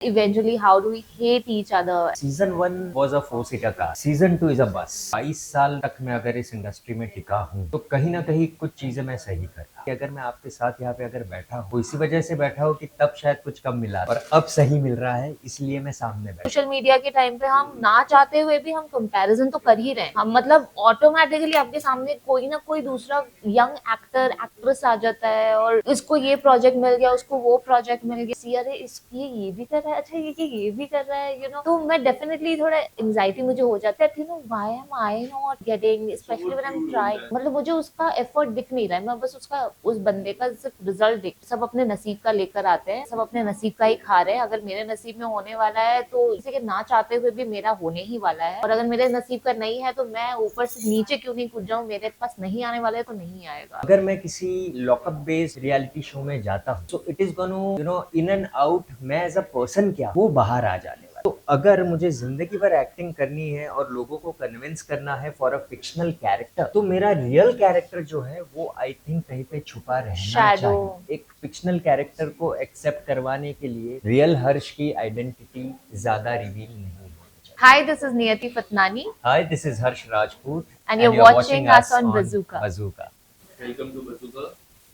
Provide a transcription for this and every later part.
Eventually, how do we hate each other? Season 1 was a 4 seater car, season 2 is a बस। 22 साल तक मैं अगर इस इंडस्ट्री में टिका हूँ तो कहीं ना कहीं कुछ चीजें मैं सही कर रहा हूँ। अगर मैं आपके साथ यहाँ पे अगर बैठा हूँ तो इसी वजह से बैठा हूँ कि तब शायद कुछ कम मिला और अब सही मिल रहा है, इसलिए मैं सामने बैठा। सोशल मीडिया के टाइम पे हम ना चाहते हुए भी हम कंपैरिजन तो कर ही रहे हैं। हम मतलब ऑटोमेटिकली आपके सामने कोई ना कोई दूसरा यंग एक्टर एक्ट्रेस आ जाता है और इसको ये प्रोजेक्ट मिल गया, उसको वो प्रोजेक्ट मिल गया, अरे ये भी कर रहा है, अच्छा ये भी कर रहा है, तो मैं डेफिनेटली थोड़ा एंजाइटी मुझे हो जाता है, why am I not getting, specially when I am trying. मतलब मुझे उसका एफर्ट दिख नहीं रहा है, मैं बस उसका उस बंदे का सिर्फ रिजल्ट दिख। सब अपने नसीब का लेकर आते हैं, सब अपने नसीब का ही खा रहे हैं। अगर मेरे नसीब में होने वाला है तो किसी के ना चाहते हुए भी मेरा होने ही वाला है, और अगर मेरे नसीब का नहीं है तो मैं ऊपर से नीचे क्यों नहीं कूद जाऊं, मेरे पास नहीं आने वाला है तो नहीं आएगा। अगर मैं किसी लॉकअप बेस्ड रियलिटी शो में जाता हूँ तो इट इज गोनो इन एंड आउट, मैं एज अ पर्सन क्या वो बाहर आ जाने वाला। तो अगर मुझे जिंदगी भर एक्टिंग करनी है और लोगों को कन्विंस करना है फॉर अ फिक्शनल कैरेक्टर, तो मेरा रियल कैरेक्टर जो है वो आई थिंक कहीं पे छुपा रहना शैडो। चाहिए। एक फिक्शनल कैरेक्टर को एक्सेप्ट करवाने के लिए रियल हर्ष की आइडेंटिटी ज्यादा रिवील नहीं होनी चाहिए। Hi, this is Niyati Fatnani, Hi, this is Harsh Rajput, and and you're you're watching watching us us on on Bazooka. Bazooka. Welcome to Bazooka.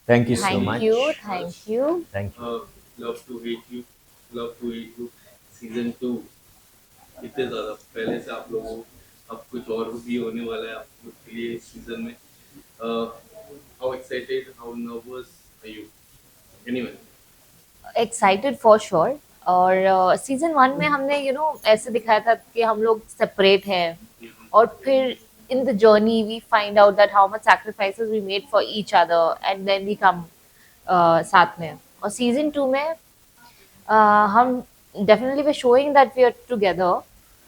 Thank you so Thank much. you, thank you. Thank you. Love to hate you, love to hate you. Season 2 इतने ज़्यादा पहले से आप लोगों अब कुछ और भी होने वाला है आप लोग के लिए इस सीजन में। How excited, how nervous are you? Anyway, excited for sure. और सीजन 1 में हमने ऐसे दिखाया था कि हम लोग सेपरेट हैं, और फिर in the journey we find out that how much sacrifices we made for each other and then we come साथ में। और सीजन 2 में हम definitely we're showing that we are together,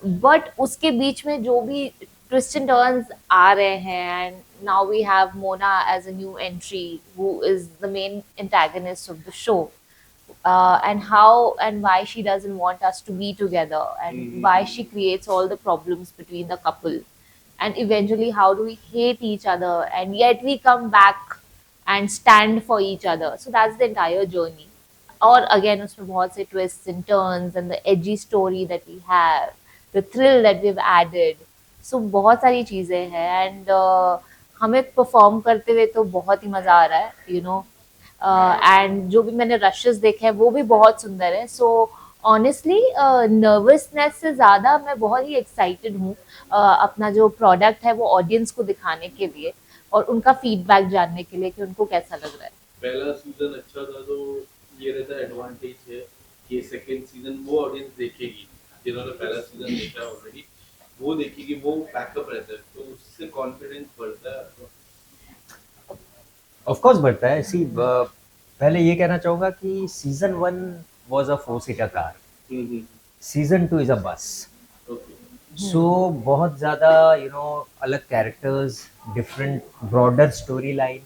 but उसके बीच में जो भी ट्विस्ट एंड टर्न्स आ रहे हैं, and now we have Mona as a new entry who is the main antagonist of the show, and how and why she doesn't want us to be together, and why she creates all the problems between the couple, and eventually how do we hate each other and yet we come back and stand for each other. So that's the entire journey. और again उसमें बहुत से twist and turns and the edgy story that we have, the thrill that we have added, so बहुत सारी चीज़ें हैं। And हमें perform करते हुए तो बहुत ही मज़ा आ रहा है, एंड जो भी मैंने रशेस देखे हैं वो भी बहुत सुंदर है। सो ऑनेस्टली नर्वसनेस से ज़्यादा मैं बहुत ही एक्साइटेड हूँ अपना जो प्रोडक्ट है वो ऑडियंस को दिखाने के लिए और उनका फीडबैक जानने के लिए कि उनको कैसा लग रहा है। पहला सीजन अच्छा था तो ये रहता एडवांटेज है कि सेकंड सीजन वो ऑडियंस देखेगी जिन्होंने पहला सीजन देखा ऑलरेडी, वो देखेगी, वो बैकअप रहता है तो उससे कॉन्फिडेंस बढ़ता है। ऑफ कोर्स बढ़ता है। सी पहले ये कहना चाहूंगा कि season 1 was a 4 seater car, season 2 is a बस। सो बहुत ज़्यादा अलग characters, different broader story line,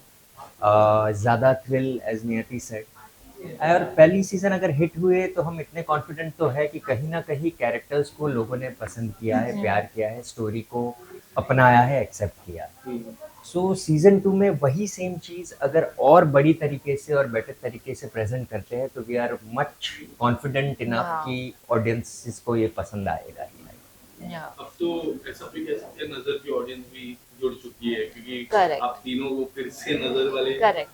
ज़्यादा थ्रिल एज नियति सेड। और पहली सीजन अगर हिट हुए तो हम इतने कॉन्फिडेंट तो है कि कहीं ना कहीं कैरेक्टर्स को लोगों ने पसंद किया है, प्यार किया है, स्टोरी को अपनाया है, एक्सेप्ट किया है। सो सीजन 2 में वही सेम चीज़ अगर और बड़ी तरीके से और बेटर तरीके से प्रेजेंट करते हैं तो we are much confident enough Yeah. कि ऑडियंस को ये पसंद आएगा ही। अब तो ऐसा भी कह सकते हैं नजर की ऑडियंस भी जुड़ चुकी है क्योंकि Correct. आप तीनों को फिर से नजर वाले Correct.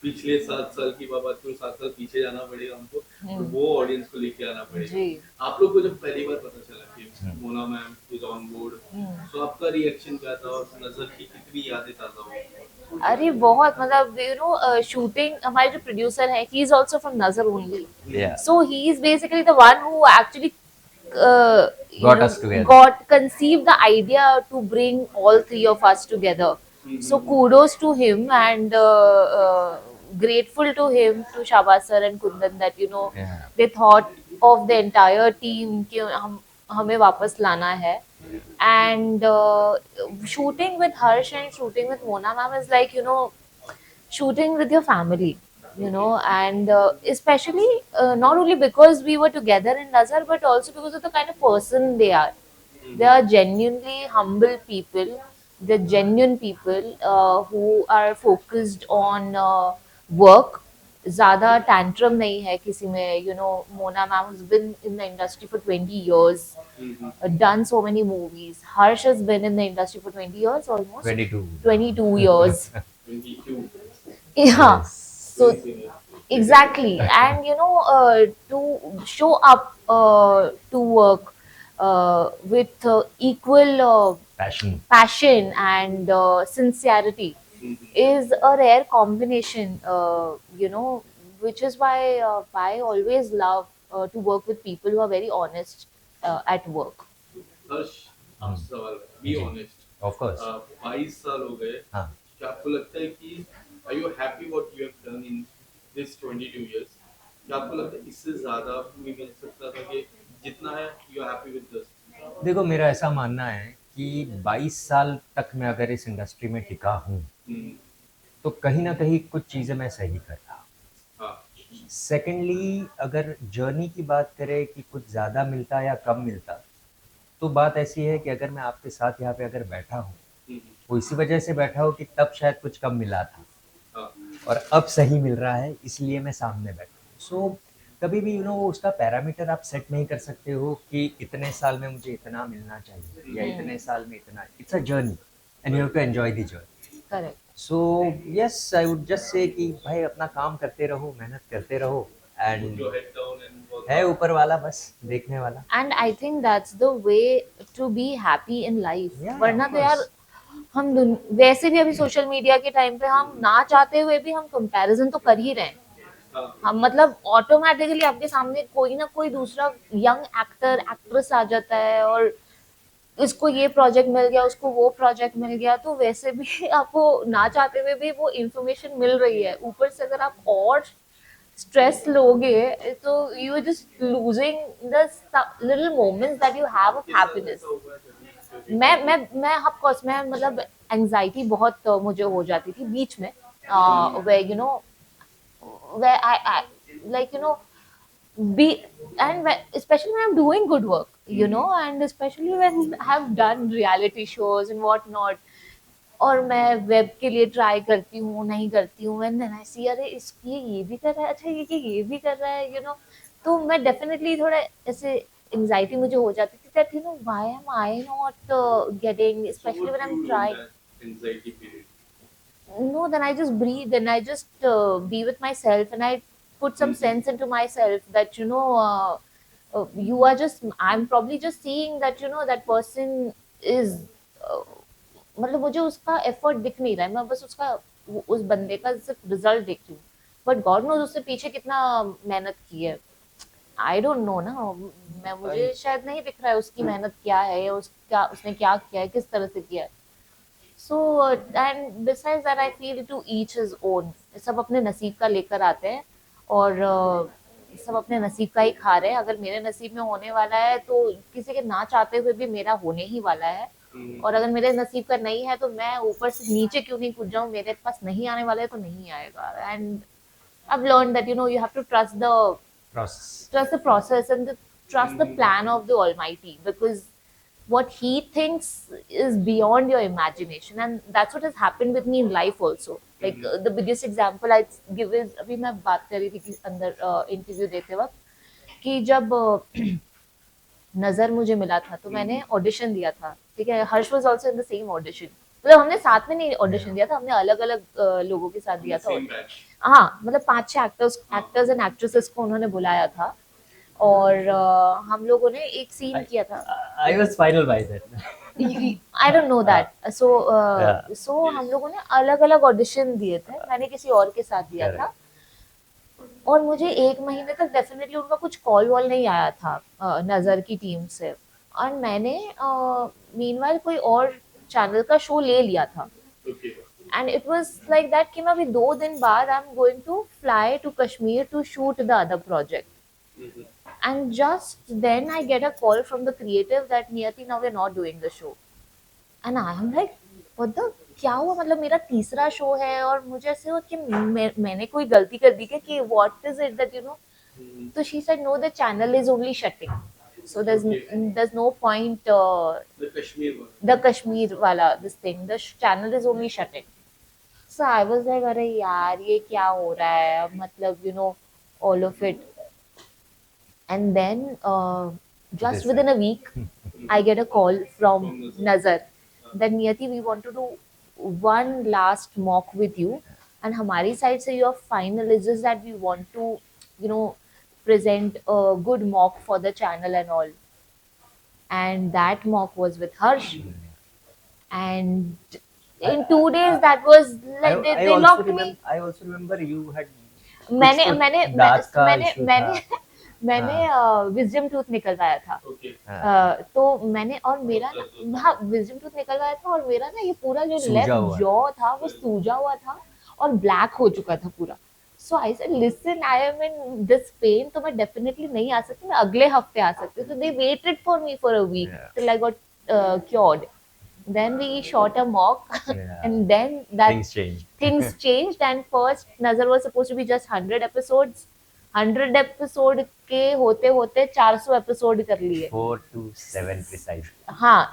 पिछले 7 साल की बात करो, 7 साल पीछे जाना पड़ेगा हमको और वो ऑडियंस को लेके आना पड़ेगा। जी। आप लोग को जब पहली बार पता चला कि Mona ma'am is on board, तो आपका रिएक्शन क्या था और नजर की कितनी यादें ताजा हुई? अरे बहुत, मतलब शूटिंग, हमारे जो प्रोड्यूसर है ही इज आल्सो फ्रॉम नजर only, Yeah. so he is basically the one who actually Got us together. got conceived the idea to bring all three of us together. So kudos to him, and grateful to him, to Shabas sir and Kundan, that Yeah. they thought of the entire team कि हमें वापस लाना है. And shooting with Harsh and shooting with Mona ma'am is like shooting with your family, and especially not only because we were together in Nazar, but also because of the kind of person they are. They are genuinely humble people. They're genuine people who are focused on work. ज़्यादा tantrum नहीं है किसी में, you know, Mona ma'am has been in the industry for 20 years, done so many movies. Harsh has been in the industry for 20 years almost. 22. 22 years. 22 Yeah. Yes. So very senior. exactly, and you know, to show up to work with equal Passion. passion and sincerity is a rare combination, you know, which is why I always love to work with people who are very honest at work. Harsh, आपसे सवाल बी जी। Honest, Of course. 22 साल हो गए, हाँ। क्या आपको लगता है कि are you happy what you have done in this 22 years? क्या आपको लगता है इससे ज्यादा भी मिल सकता था कि जितना है you are happy with this? देखो, मेरा ऐसा मानना है कि 22 साल तक मैं अगर इस इंडस्ट्री में टिका हूँ तो कहीं ना कहीं कुछ चीज़ें मैं सही कर रहा हूँ। हाँ, सेकेंडली, अगर जर्नी की बात करें कि कुछ ज़्यादा मिलता या कम मिलता, तो बात ऐसी है कि अगर मैं आपके साथ यहाँ पे अगर बैठा हूँ वो इसी वजह से बैठा हूँ कि तब शायद कुछ कम मिला था हाँ, और अब सही मिल रहा है, इसलिए मैं सामने बैठा हूँ। सो कभी भी उसका पैरामीटर आप सेट नहीं कर सकते हो कि इतने साल में मुझे इतना मिलना चाहिए या इतने साल में इतना। It's a journey and you have to enjoy the journey. Correct. So yes, I would just say कि भाई अपना काम करते रहो, मेहनत करते रहो, and your head down and work है hard. ऊपर वाला बस देखने वाला। And I think that's the way to be happy in life. Yeah, वरना of तो यार course. हम वैसे भी अभी सोशल मीडिया के टाइम पे हम ना चाहते हुए भी हम कंपैरिजन तो कर ही रहे हैं। हाँ, हम मतलब ऑटोमेटिकली आपके सामने कोई ना कोई दूसरा यंग एक्टर एक्ट्रेस आ जाता है और इसको ये प्रोजेक्ट मिल गया, उसको वो प्रोजेक्ट मिल गया, तो वैसे भी आपको ना चाहते हुए भी वो इंफॉर्मेशन मिल रही है। ऊपर से अगर आप और स्ट्रेस लोगे तो you are just losing the little moments that you have of happiness. मैं ऑफ कोर्स मैं मतलब एंजाइटी बहुत मुझे हो जाती थी बीच में, way you know, way I like you know be and especially when I'm doing good work, you know, and especially when I have done reality shows and what not, और मैं वेब के लिए ट्राई करती हूँ, नहीं करती हूँ, and then I सी अरे इसकी ये भी कर रहा है, अच्छा ये भी कर रहा है, यू नो। तो मैं डेफिनेटली थोड़ा ऐसे एंजाइटी मुझे हो जाती थी that you know why am I not getting, so specially what when do I you am do in trying. that anxiety period? No, then I just breathe and I just be with myself and I put some sense into myself that you are just, I'm probably just seeing that you know that person is uh, मतलब मुझे उसका effort दिख नहीं रहा है, मैं बस उसका उस बंदे का सिर्फ रिजल्ट देख रही हूँ, बट गॉड नोज उससे पीछे कितना मेहनत की है, आई डोंट नो ना। मुझे शायद नहीं दिख रहा है उसकी मेहनत क्या है या उसका उसने क्या किया है, किस तरह से किया है। So and besides that I feel to each his own, सब अपने नसीब का लेकर आते हैं और सब अपने नसीब का ही खा रहे हैं। अगर मेरे नसीब में होने वाला है तो किसी के ना चाहते हुए भी मेरा होने ही वाला है, और अगर मेरे नसीब का नहीं है तो मैं ऊपर से नीचे क्यों नहीं कूद जाऊं, मेरे पास नहीं आने वाला है तो नहीं आएगा। And I've learned that you know you have to Process. trust the process and trust the plan of the Almighty, because what He thinks is beyond your imagination, and that's what has happened with me in life also. Like the biggest example I give is, अभी मैं बात कर रही थी कि अंदर interview देते वक्त कि जब नजर मुझे मिला था तो मैंने ऑडिशन दिया था, ठीक है। Harsh was also in the same audition, मतलब हमने साथ में नहीं ऑडिशन दिया था, हमने अलग अलग लोगों के साथ दिया था Same audition। batch. हाँ, मतलब 5-6 एक्टर्स एंड एक्ट्रेसेस को उन्होंने बुलाया था और हम लोगों ने एक सीन किया था। I was final by then. I don't know that. So Yeah. सो हम लोगों ने अलग अलग ऑडिशन दिए थे, मैंने किसी और के साथ दिया था, और मुझे 1 महीने तक डेफिनेटली उनका कुछ कॉल वॉल नहीं आया था नज़र की टीम से, और मैंने मीनवाइल कोई और चैनल का शो ले लिया था, Okay. And it was like that कि मैं अभी 2 दिन बाद I am going to fly to Kashmir to shoot the other project, and just then I get a call from the creative that Niyati, now we're not doing the show, and I am like what the, क्या हुआ, मतलब मेरा तीसरा show है और मुझे ऐसे हुआ कि मैंने कोई गलती कर दी क्या, कि what is it that you know। तो she said no, the channel is only shutting, so there's no point The Kashmir one. the Kashmir wala this thing, the channel is only shutting। So I was like, अरे यार ये क्या हो रहा है अब, मतलब all of it. And then just This within a week, I get a call from From Nazar. Nazar that Niyati, we want to do one last mock with you. And हमारी side से your final is just that we want to, present a good mock for the channel and all. And that mock was with Harsh. And in 2 days, that was like they locked me. I also remember you had मैंने कुछ तो मैंने दांत का मैंने issue मैंने था। मैंने विजडम टूथ निकलवाया था। ओके तो मैंने और मेरा ना, हाँ, विजडम टूथ निकलवाया था और मेरा ना ये पूरा जो सूजा लेफ्ट हुआ जॉ था वो सूजा हुआ था और ब्लैक हो चुका था पूरा। So I said listen, I am in this pain, तो मैं डेफिनेटली नहीं आ सकती, मैं अगले हफ्ते आ सकती हूँ। तो they waited for me for a week Yeah. Till I got cured. Then we shot a mock Yeah. and then that Things changed. things changed, and first Nazar was supposed to be just 100 episodes. 100 episode के होते होते 400 episode कर लिए। 4 to 7 precisely. हाँ,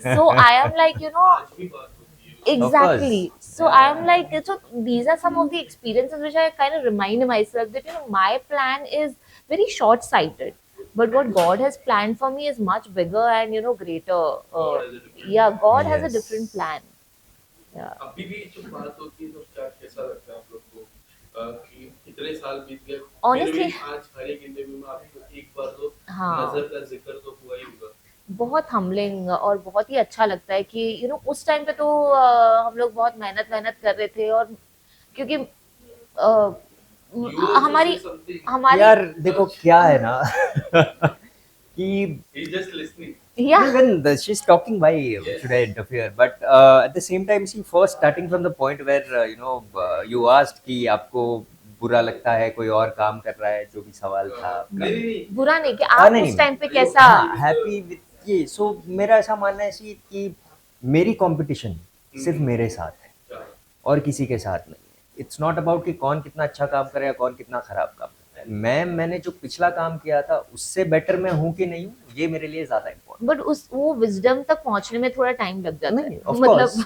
so I am like, आज भी बात होती है exactly. course. So I am like, so these are some of the experiences which I kind of remind myself that my plan is very short-sighted, but what God has planned for me is much bigger and greater. God has a different Yeah, God has a Yes. different plan. Yeah. अभी भी जब बात होती है तो क्या कैसा लगता है आप लोग को कि इतने साल बीत गए Honestly- फिर भी आज हर एक इंटरव्यू में आपको एक बार तो हाँ। नजर का जिक्र तो हुआ ही होगा बहुत हम्बलिंग और बहुत ही अच्छा लगता है कि उस टाइम पे तो हम लोग बहुत मेहनत कर रहे थे, और क्योंकि You also हमारी say something. हमारी यार देखो क्या है ना कि He's just listening. या even she's talking, why should I interfere? But at the same time, see, first starting from the point where you asked कि आपको बुरा लगता है कोई और काम कर रहा है, जो भी सवाल था आपका। नहीं बुरा नहीं कि हाँ, आप नहीं, उस टाइम पे कैसा। हैप्पी विथ ये। सो मेरा ऐसा मानना है सी कि मेरी कंपटीशन सिर्फ मेरे साथ है क्या और किसी के साथ नहीं है। इट्स नॉट अबाउट कि कौन कितना अच्छा काम करे या कौन कितना खराब काम करता है। मैंने जो पिछला काम किया था उससे बेटर मैं हूँ कि नहीं हूँ, ये मेरे लिए ज्यादा इम्पोर्टेंट। बट वो विजडम तक पहुंचने में थोड़ा टाइम लग जाता है,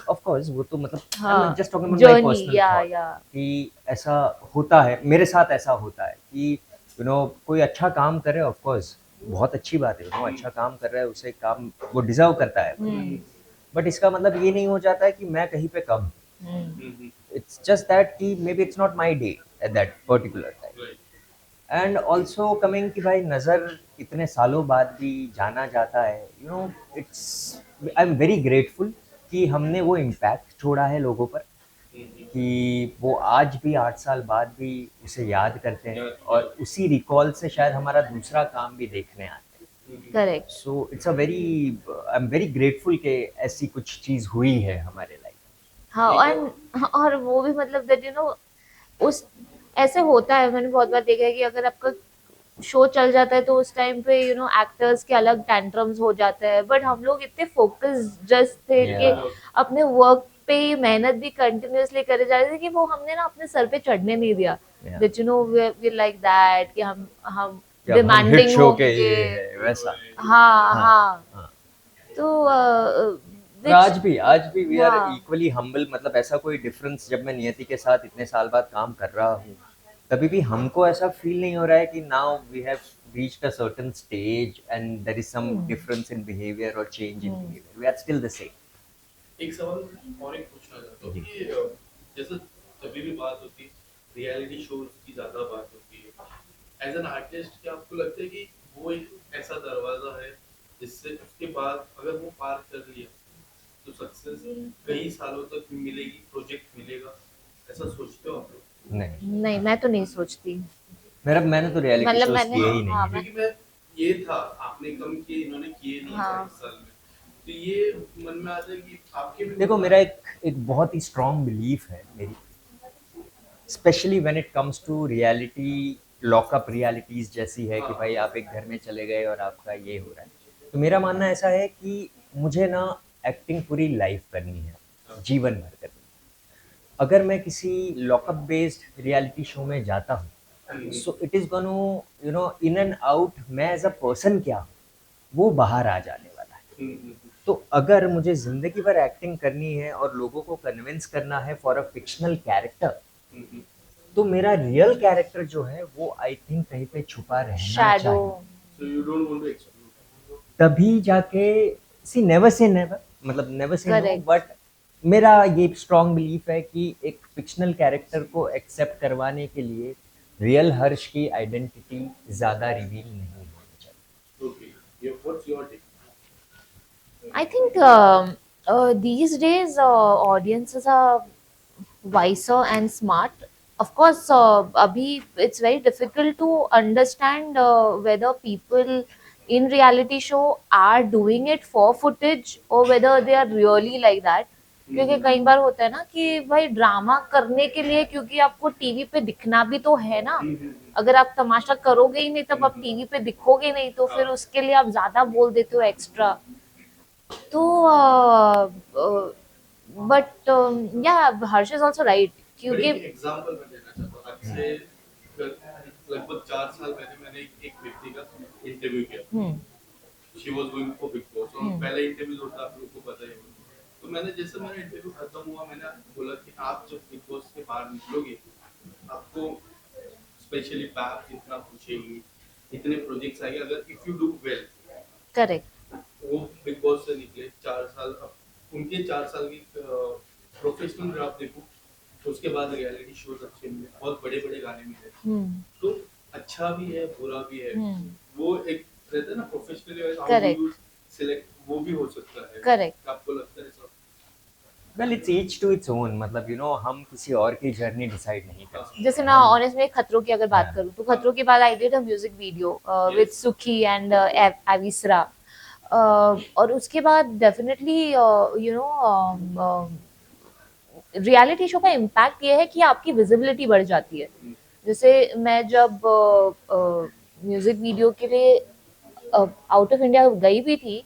ऑफ कोर्स वो तो मतलब हाँ, just talking about my journey, personal या थॉट कि ऐसा होता है, मेरे साथ ऐसा होता है कि कोई अच्छा काम करे, ऑफ कोर्स बहुत अच्छी बात है, अच्छा काम कर रहा है, उसे काम वो डिजर्व करता है, बट इसका मतलब ये नहीं हो जाता है कि मैं कहीं पे कम हूँ। It's just that कि maybe it's not my day at that particular time. Right. And also coming कि भाई नज़र इतने सालों बाद भी जाना जाता है, I'm very grateful कि हमने वो impact छोड़ा है लोगों पर, कि वो आज भी 8 साल बाद भी उसे याद करते हैं और उसी रिकॉल से शायद हमारा दूसरा काम भी देखने आते हैं। Correct. So it's a very I'm very grateful कि ऐसी कुछ चीज़ हुई है हमारे लाइफ। हाँ, और वो भी मतलब दैट उस ऐसे होता है, मैंने बहुत बार देखा है कि अगर आपका शो चल जाता है तो उस टाइम पे एक्टर्स के अलग टैंट्रम्स हो जाते हैं, बट हम लोग इतने फोकस जस्ट थे कि अपने वर्क पे ही मेहनत भी कंटिन्यूअसली करे जा रहे थे कि वो हमने ना अपने सर पे चढ़ने नहीं दिया। दैट वी लाइक दैट कि हम डिमांडिंग हो के ये है वैसा। हाँ। तो आज भी वी आर इक्वली हम्बल। मतलब ऐसा कोई डिफरेंस, जब मैं नियति के साथ इतने साल बाद काम कर रहा हूँ तभी भी हमको ऐसा फील नहीं हो रहा है कि now we have reached a certain stage and there is some difference in behaviour और change in behaviour. We are still the same. एक सवाल और एक पूछना चाहता हूँ कि जैसे जब भी बात होती है रियलिटी शोज की ज्यादा बात होती है, एज एन आर्टिस्ट क्या आपको लगता है कि वो एक ऐसा दरवाजा है जिससे उसके बाद अगर वो पार कर लिया तो सक्सेस कई सालों तक मिलेगी, प्रोजेक्ट मिलेगा, ऐसा सोचते हो आप लोग? नहीं, मैं तो नहीं सोचती। मैंने तो रियलिटी शोज किए ही नहीं। क्योंकि मैं ये था आपने कम किए, इन्होंने किए नहीं 5 साल में, तो ये मन में आता है कि आपके भी देखो मेरा एक बहुत ही स्ट्रॉन्ग बिलीफ है मेरी, specially when it comes to reality, lockup realities जैसी है कि भाई आप एक घर में चले गए और आपका ये हो रहा है। तो मेरा मानना ऐसा है कि मुझे ना एक्टिंग पूरी लाइफ करनी है, जीवन भर करनी है। अगर मैं किसी लॉकअप बेस्ड रियलिटी शो में जाता हूँ so it is gonna in and out, मैं एज अ पर्सन क्या हूँ वो बाहर आ जाने वाला है। तो अगर मुझे जिंदगी भर एक्टिंग करनी है और लोगों को कन्विंस करना है फॉर अ फिक्शनल कैरेक्टर, तो मेरा रियल कैरेक्टर जो है वो आई थिंक कहीं पे छुपा रहना शैडो। चाहिए, So you don't want to explore. तभी जाके सी नेवर से नेवर, मतलब never say no, Correct. But मेरा ये स्ट्रॉन्ग बिलीफ है कि एक फिक्शनल कैरेक्टर को एक्सेप्ट करवाने के लिए रियल हर्ष की आइडेंटिटी ज्यादा रिवील नहीं होनी चाहिए। Okay. What's your take? I think these days audiences are wiser and smart. Of course, abhi it's very difficult to understand whether people in reality show are doing it for footage or whether they are really like that. क्योंकि कई बार होता है ना कि भाई drama करने के लिए, क्योंकि आपको टीवी पे दिखना भी तो है ना, अगर आप तमाशा करोगे ही नहीं तब आप टीवी पे दिखोगे नहीं, तो फिर उसके लिए आप ज्यादा बोल देते हो एक्स्ट्रा। तो बट या हर्ष इज ऑल्सो राइट, बट क्योंकि एक एग्जांपल मैं देना चाहता हूँ। आज से लगभग 4 साल पहले मैंने एक व्यक्ति का इंटरव्यू किया। She was going for big boss, और पहले इंटरव्यू होता है, आप लोगों को पता ही होगा। तो मैंने जैसे मेरा इंटरव्यू खत्म हुआ, मैंने बोला कि आप जब बिग बॉस से बाहर निकलोगे, आपको स्पेशली पैप जितना पूछेगी, इतने प्रोजेक्ट्स आएंगे, अगर if you do well. Correct. वो बिग बॉस से निकले 4 साल, अब उनके 4 साल की प्रोफेशनल ग्राफ देखो, उसके बाद रियलिटी शोज अच्छे मिले, बहुत बड़े बड़े गाने मिले। तो अच्छा भी है, बुरा भी है। वो एक रहता है ना professionally, how Correct. You select, वो भी हो सकता है। Correct. आपको लगता है सब? Well it's each to its own, मतलब यू नो हम किसी और की जर्नी डिसाइड नहीं कर सकते। जैसे मैं ऑनेस्ट में खतरों की अगर बात करूं, तो खतरों के बाद I did a music video with सुखी एंड एविसरा, और उसके बाद definitely you know reality show का इम्पैक्ट ये है कि आपकी विजिबिलिटी बढ़ जाती है। जैसे मैं जब म्यूजिक वीडियो के लिए आउट ऑफ इंडिया गई भी थी,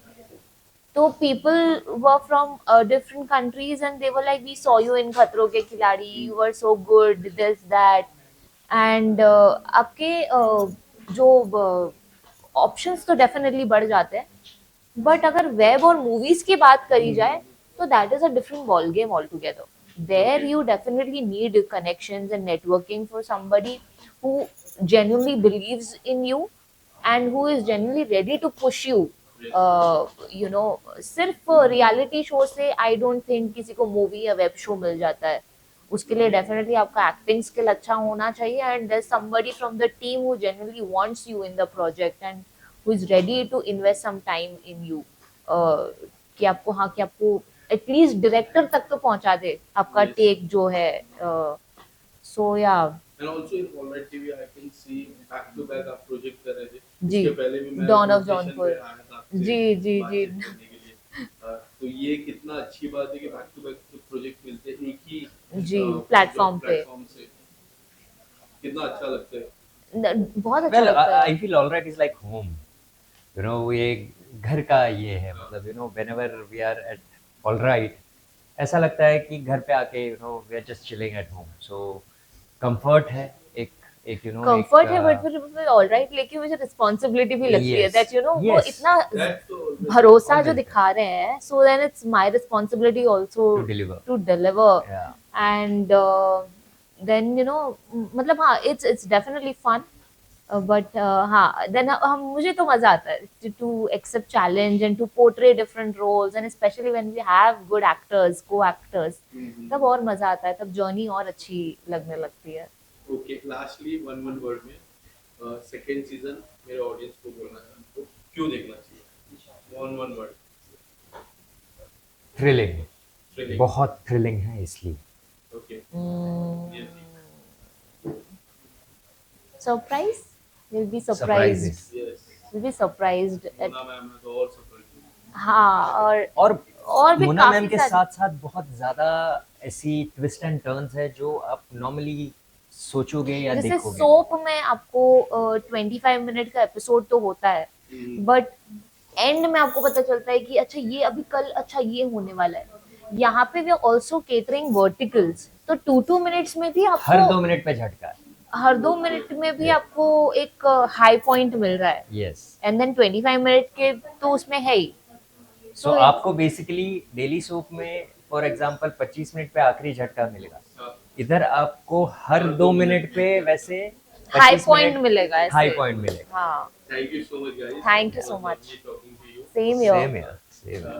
तो people were from different countries and they were like we saw you in Khatron Ke Khiladi, you were so good, this that, and आपके जो ऑप्शंस तो डेफिनेटली बढ़ जाते हैं, बट अगर वेब और मूवीज की बात करी जाए तो that is a different ball game all together. There you definitely need connections and networking for somebody who genuinely believes in you and who is genuinely ready to push you. You know, सिर्फ reality show से I don't think किसी को movie या web show मिल जाता है. उसके लिए definitely आपका एक्टिंग स्किल अच्छा होना चाहिए, and there somebody from the team who genuinely wants you in the project and who is ready to invest some time in you, कि आपको, हाँ, कि आपको एटलीस्ट डायरेक्टर तक तो पहुंचा दे आपका Yes. टेक जो है. सो या And also in Alright TV I can see back to back आप प्रोजेक्ट कर रहे थे। जी, इसके पहले भी मैं Dawn of स्टेशन Jaunpur. पे आया था आपसे जी, जी, जी. बातचीत करने के लिए। तो ये कितना अच्छी बात है कि बैक टू बैक प्रोजेक्ट मिलते हैं एक ही जी, प्लेटफॉर्म पे. प्लेटफॉर्म से। कितना अच्छा लगता है। बहुत अच्छा वेल लगता है. I feel alright is like home, you know ये घर का ये है, मतलब you know whenever we are at alright ऐसा लगता है कि घर पे आके you know we are just chilling at home, so comfort है एक एक यू नो कंफर्ट है, बट फिर ऑलराइट लेके मुझे रिस्पॉन्सिबिलिटी भी लगती है Yes, दैट यू नो वो yes. इतना That's तो always- भरोसा जो Always. दिखा रहे हैं, so then it's my responsibility also To deliver. To deliver. Yeah. And then you know, मतलब हाँ, इट्स डेफिनेटली फन, बट हाँ, देन हम, मुझे तो मजा आता है to accept challenge and to portray different roles, and specially when we have good actors, co actors, तब और मजा आता है, तब जर्नी और अच्छी लगने लगती है. ओके, लास्टली वन वर्ड में सेकंड सीजन मेरे ऑडियंस को बोलना चाहता हूँ क्यों देखना चाहिए, वन वर्ड। थ्रिलिंग, बहुत थ्रिलिंग है इसलिए. Okay, surprise, will be surprised, Surprises. Yes, will be surprised. Mona ma'am तो और सरप्राइज। हाँ, और भी मोना काफी मैम के सारी- साथ साथ बहुत ज्यादा ऐसी ट्विस्ट एंड टर्न्स है जो आप नॉर्मली सोचोगे या जैसे देखोगे. सोप में आपको 25 मिनट का एपिसोड तो होता है, बट एंड में आपको पता चलता है कि अच्छा ये अभी कल, अच्छा ये होने वाला है. यहाँ पे we are also catering verticals, तो 2 मिनट्स में भी हर आपको 2 मिनट पे झटका है. हर 2 मिनट में भी आपको एक हाई पॉइंट मिल रहा है, यस. एंड देन 25 मिनट के तो उसमें है ही. सो आपको बेसिकली डेली सोप में फॉर एग्जांपल 25 मिनट पे आखिरी झटका मिलेगा, हाँ, इधर आपको हर 2 मिनट पे वैसे हाई 25 पॉइंट मिनट मिलेगा ऐसे। हाई पॉइंट मिलेगा। हाँ, thank you so much guys, Thank you so much. Talking to you. Same here. Same यार, सेम।